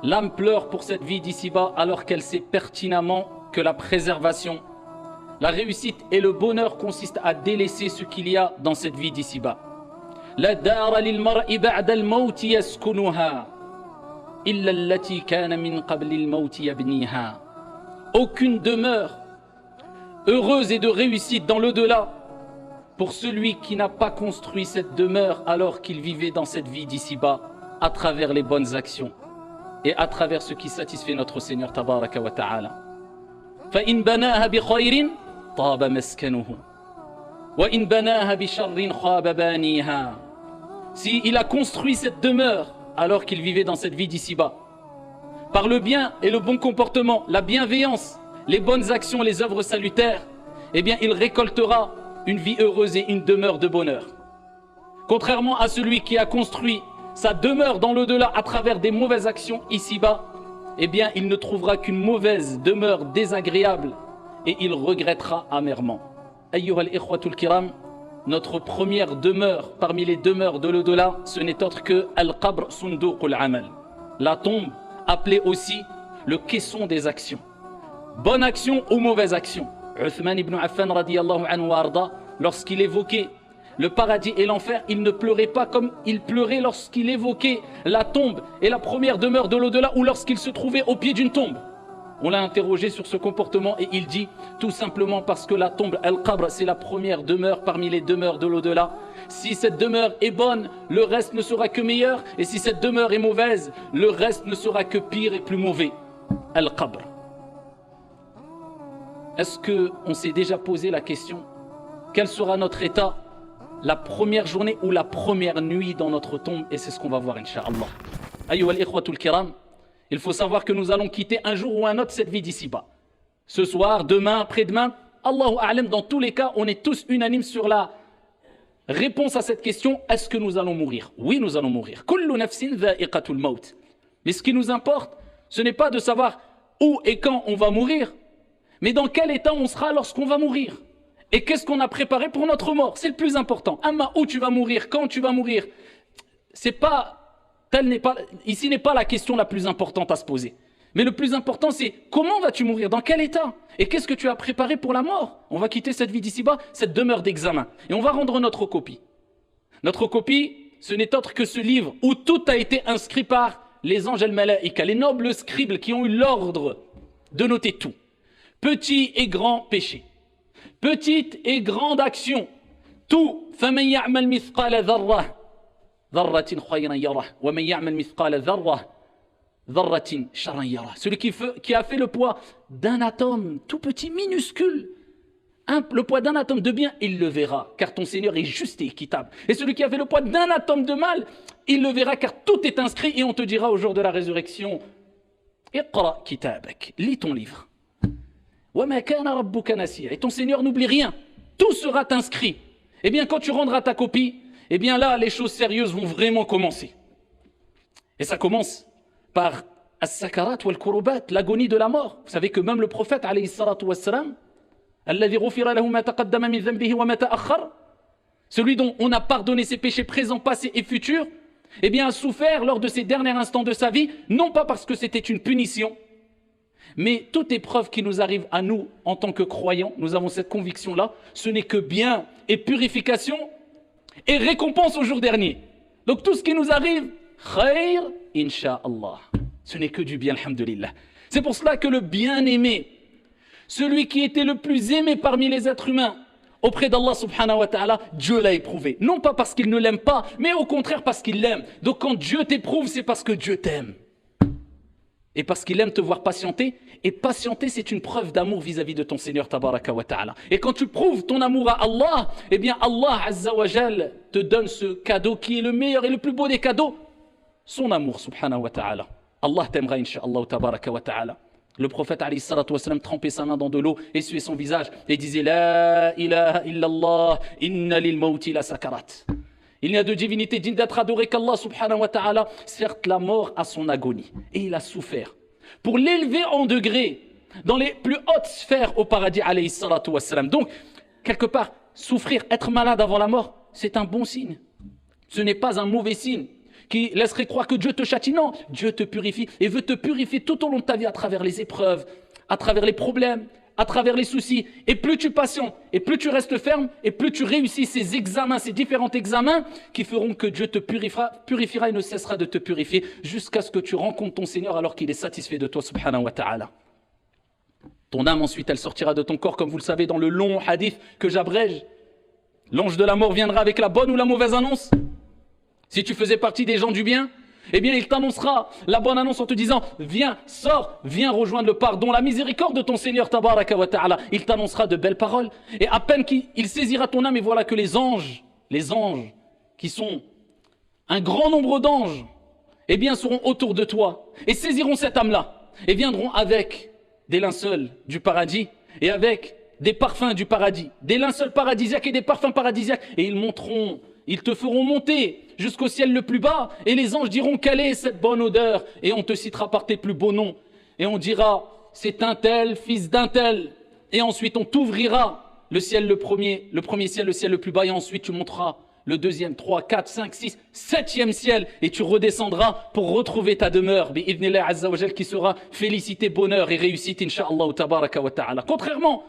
L'âme pleure pour cette vie d'ici-bas alors qu'elle sait pertinemment que la préservation, la réussite et le bonheur consistent à délaisser ce qu'il y a dans cette vie d'ici-bas. La dara lil mar'i ba'da al-maut yaskunuha illa allati kana min qabli al-maut yabniha. Aucune demeure heureuse et de réussite dans l'au-delà pour celui qui n'a pas construit cette demeure alors qu'il vivait dans cette vie d'ici-bas à travers les bonnes actions et à travers ce qui satisfait notre Seigneur tabaraka wa ta'ala. Fa in banaha bi khayrin taba maskanuhu wa in banaha bi sharrin khaba baniha. Si il a construit cette demeure alors qu'il vivait dans cette vie d'ici-bas par le bien et le bon comportement, la bienveillance, les bonnes actions, les œuvres salutaires, eh bien il récoltera une vie heureuse et une demeure de bonheur. Contrairement à celui qui a construit sa demeure dans l'au-delà à travers des mauvaises actions ici-bas, eh bien il ne trouvera qu'une mauvaise demeure désagréable et il regrettera amèrement. Ayyuha al-ikhwatul kiram, notre première demeure parmi les demeures de l'au-delà, ce n'est autre que al-qabr sunduqul amal, la tombe appelée aussi le caisson des actions. Bonne action ou mauvaise action. Uthman ibn Affan radiyallahu anhu arda, lorsqu'il évoquait le paradis et l'enfer, il ne pleurait pas comme il pleurait lorsqu'il évoquait la tombe et la première demeure de l'au-delà ou lorsqu'il se trouvait au pied d'une tombe. On l'a interrogé sur ce comportement et il dit tout simplement parce que la tombe, al-qabr, c'est la première demeure parmi les demeures de l'au-delà. Si cette demeure est bonne, le reste ne sera que meilleur, et si cette demeure est mauvaise, le reste ne sera que pire et plus mauvais. Al-qabr. Est-ce qu'on s'est déjà posé la question, quel sera notre état la première journée ou la première nuit dans notre tombe? Et c'est ce qu'on va voir, incha'Allah. Ayyuha al-ikhwatul kiram, il faut savoir que nous allons quitter un jour ou un autre cette vie d'ici-bas. Ce soir, demain, après-demain, Allahu a'lam, dans tous les cas, on est tous unanimes sur la réponse à cette question, est-ce que nous allons mourir? Oui, nous allons mourir. Kullu nafsin dha'iqatul maut. Mais ce qui nous importe, ce n'est pas de savoir où et quand on va mourir, mais dans quel état on sera lorsqu'on va mourir. Et qu'est-ce qu'on a préparé pour notre mort? C'est le plus important. Amma, où tu vas mourir, quand tu vas mourir, ici n'est pas la question la plus importante à se poser. Mais le plus important, c'est comment vas-tu mourir, dans quel état? Et qu'est-ce que tu as préparé pour la mort? On va quitter cette vie d'ici-bas, cette demeure d'examen. Et on va rendre notre copie. Notre copie, ce n'est autre que ce livre où tout a été inscrit par les anges al-malaïka, les nobles scribes qui ont eu l'ordre de noter tout. Petit et grand péché. Petite et grande action, tout. فَمَنْ يَعْمَلْ مِثْقَالَ ذَرَّةٍ ذَرَّةٍ خَيْرًا يَرَهُ وَمَنْ يَعْمَلْ مِثْقَالَ ذَرَّةٍ شَرًّا يَرَهُ. Celui qui a fait le poids d'un atome tout petit, minuscule, le poids d'un atome de bien, il le verra, car ton Seigneur est juste et équitable. Et celui qui a fait le poids d'un atome de mal, il le verra, car tout est inscrit, et on te dira au jour de la résurrection, Iqra kitabak, lis ton livre. Et ton Seigneur n'oublie rien, tout sera inscrit. Eh bien quand tu rendras ta copie, eh bien là les choses sérieuses vont vraiment commencer. Et ça commence par as-sakarat wal-kurubat, l'agonie de la mort. Vous savez que même le prophète alayhi salatu wassalam, alladhi ghufira lahu ma taqaddama min dhanbihi wa ma ta'akhkhar, celui dont on a pardonné ses péchés présents, passés et futurs, eh bien a souffert lors de ces derniers instants de sa vie, non pas parce que c'était une punition, mais toute épreuve qui nous arrive à nous en tant que croyants, nous avons cette conviction-là, ce n'est que bien et purification et récompense au jour dernier. Donc tout ce qui nous arrive, khayr, insha'Allah. Ce n'est que du bien, alhamdulillah. C'est pour cela que le bien-aimé, celui qui était le plus aimé parmi les êtres humains, auprès d'Allah subhanahu wa ta'ala, Dieu l'a éprouvé. Non pas parce qu'il ne l'aime pas, mais au contraire parce qu'il l'aime. Donc quand Dieu t'éprouve, c'est parce que Dieu t'aime. Et parce qu'il aime te voir patienter. Et patienter, c'est une preuve d'amour vis-à-vis de ton Seigneur tabaraka wa ta'ala. Et quand tu prouves ton amour à Allah, eh bien Allah azza wa jal te donne ce cadeau qui est le meilleur et le plus beau des cadeaux, son amour subhanahu wa ta'ala. Allah t'aimera insha'Allah tabaraka wa ta'ala. Le prophète alayhi salatu wa sallam trempait sa main dans de l'eau, essuyait son visage et disait La ilaha illallah, inna lil mawti la sakarat. Il n'y a de divinité digne d'être adorée qu'Allah subhanahu wa ta'ala. Certes, la mort a son agonie et il a souffert. Pour l'élever en degré dans les plus hautes sphères au paradis alayhi salatu wa sallam. Donc, quelque part, souffrir, être malade avant la mort, c'est un bon signe. Ce n'est pas un mauvais signe. qui laisserait croire que Dieu te châtie. Non, Dieu te purifie et veut te purifier tout au long de ta vie à travers les épreuves, à travers les problèmes, à travers les soucis. Et plus tu patientes, et plus tu restes ferme, et plus tu réussis ces examens, ces différents examens qui feront que Dieu te purifiera et ne cessera de te purifier jusqu'à ce que tu rencontres ton Seigneur alors qu'il est satisfait de toi, subhanahu wa ta'ala. Ton âme ensuite, elle sortira de ton corps, comme vous le savez, dans le long hadith que j'abrège. L'ange de la mort viendra avec la bonne ou la mauvaise annonce. Si tu faisais partie des gens du bien, eh bien il t'annoncera la bonne annonce en te disant « Viens, sors, viens rejoindre le pardon, la miséricorde de ton Seigneur, tabaraka wa ta'ala ». Il t'annoncera de belles paroles. Et à peine qu'il saisira ton âme, et voilà que les anges, qui sont un grand nombre d'anges, eh bien seront autour de toi et saisiront cette âme-là et viendront avec des linceuls du paradis et avec des parfums du paradis, des linceuls paradisiaques et des parfums paradisiaques, et ils te feront monter jusqu'au ciel le plus bas, et les anges diront quelle est cette bonne odeur, et on te citera par tes plus beaux noms, et on dira c'est un tel, fils d'un tel, et ensuite on t'ouvrira le ciel le premier ciel, le ciel le plus bas, et ensuite tu monteras le deuxième, 3, 4, 5, 6, 7e ciel, et tu redescendras pour retrouver ta demeure, bi'idhnillah azza wa jal, qui sera félicité, bonheur et réussite, incha'Allah tabaraka wa ta'ala. Contrairement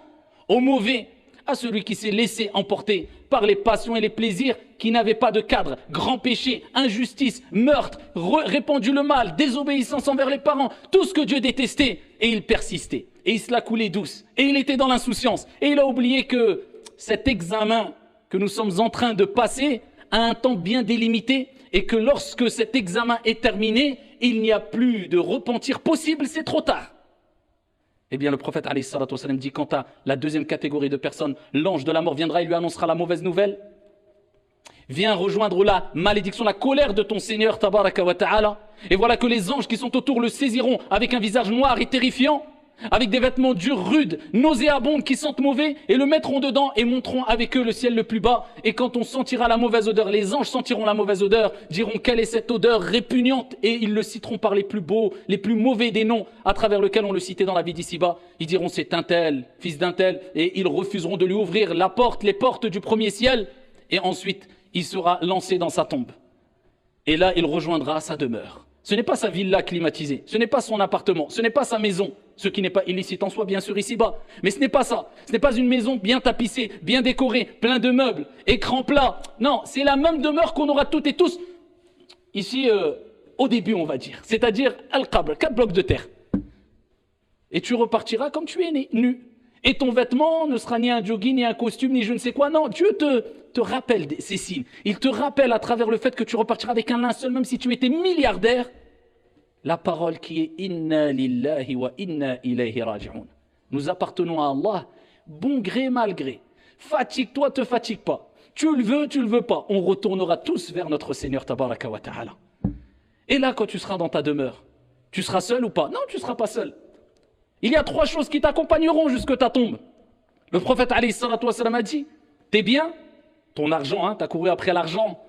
au mauvais, à celui qui s'est laissé emporter par les passions et les plaisirs, qui n'avaient pas de cadre, grand péché, injustice, meurtre, répandu le mal, désobéissance envers les parents, tout ce que Dieu détestait, et il persistait, et il se la coulait douce, et il était dans l'insouciance, et il a oublié que cet examen que nous sommes en train de passer a un temps bien délimité, et que lorsque cet examen est terminé, il n'y a plus de repentir possible, c'est trop tard. Eh bien, le prophète alayhi salatu wassalam dit, quant à la deuxième catégorie de personnes, l'ange de la mort viendra et lui annoncera la mauvaise nouvelle. Viens rejoindre la malédiction, la colère de ton Seigneur, tabaraka wa ta'ala. Et voilà que les anges qui sont autour le saisiront avec un visage noir et terrifiant, avec des vêtements durs, rudes, nauséabonds, qui sentent mauvais, et le mettront dedans et monteront avec eux le ciel le plus bas. Et quand on sentira la mauvaise odeur, les anges sentiront la mauvaise odeur, diront quelle est cette odeur répugnante, et ils le citeront par les plus beaux, les plus mauvais des noms à travers lesquels on le citait dans la vie d'ici-bas. Ils diront c'est un tel, fils d'un tel, et ils refuseront de lui ouvrir les portes du premier ciel, et ensuite il sera lancé dans sa tombe. Et là il rejoindra sa demeure. Ce n'est pas sa villa climatisée, ce n'est pas son appartement, ce n'est pas sa maison, ce qui n'est pas illicite en soi, bien sûr, ici-bas. Mais ce n'est pas ça. Ce n'est pas une maison bien tapissée, bien décorée, plein de meubles, écran plat. Non, c'est la même demeure qu'on aura toutes et tous ici au début, on va dire. C'est-à-dire Al-Qabr, 4 blocs de terre. Et tu repartiras comme tu es né, nu. Et ton vêtement ne sera ni un jogging, ni un costume, ni je ne sais quoi. Non, Dieu te rappelle ces signes. Il te rappelle à travers le fait que tu repartiras avec un linceul, même si tu étais milliardaire, la parole qui est « Inna lillahi wa inna ilayhi raji'un ». Nous appartenons à Allah, bon gré, mal gré. Fatigue-toi, te fatigue pas. Tu le veux pas. On retournera tous vers notre Seigneur, tabaraka wa ta'ala. Et là, quand tu seras dans ta demeure, tu seras seul ou pas? Non, tu ne seras pas seul. Il y a 3 choses qui t'accompagneront jusque ta tombe. Le prophète alayhi salatu wassalam a dit, tes biens, ton argent, tu as couru après l'argent,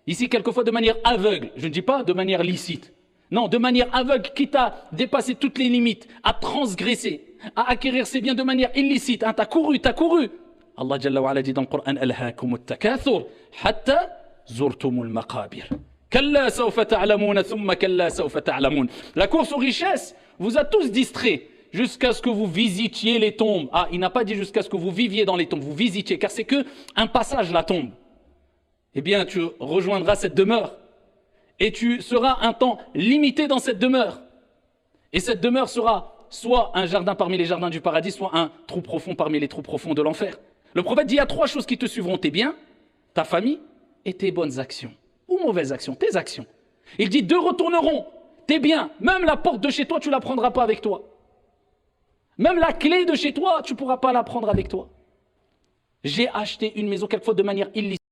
ici quelquefois de manière aveugle, je ne dis pas de manière licite, non, de manière aveugle, quitte à dépasser toutes les limites, à transgresser, à acquérir ses biens de manière illicite, tu as couru. Allah Jalla wa Ala dit dans le Coran, Alhaakumut takathur, hatta zurtumul maqabir. Kalla sawfa ta'lamun, thumma kalla sawfa ta'lamun. La course aux richesses vous a tous distraits, jusqu'à ce que vous visitiez les tombes. Ah, il n'a pas dit jusqu'à ce que vous viviez dans les tombes, vous visitiez, car c'est que un passage la tombe. Eh bien, tu rejoindras cette demeure, et tu seras un temps limité dans cette demeure. Et cette demeure sera soit un jardin parmi les jardins du paradis, soit un trou profond parmi les trous profonds de l'enfer. Le prophète dit, il y a 3 choses qui te suivront, tes biens, ta famille et tes bonnes actions. Ou mauvaises actions, tes actions. Il dit, 2 retourneront, tes biens, même la porte de chez toi, tu ne la prendras pas avec toi. Même la clé de chez toi, tu ne pourras pas la prendre avec toi. J'ai acheté une maison quelquefois de manière illicite.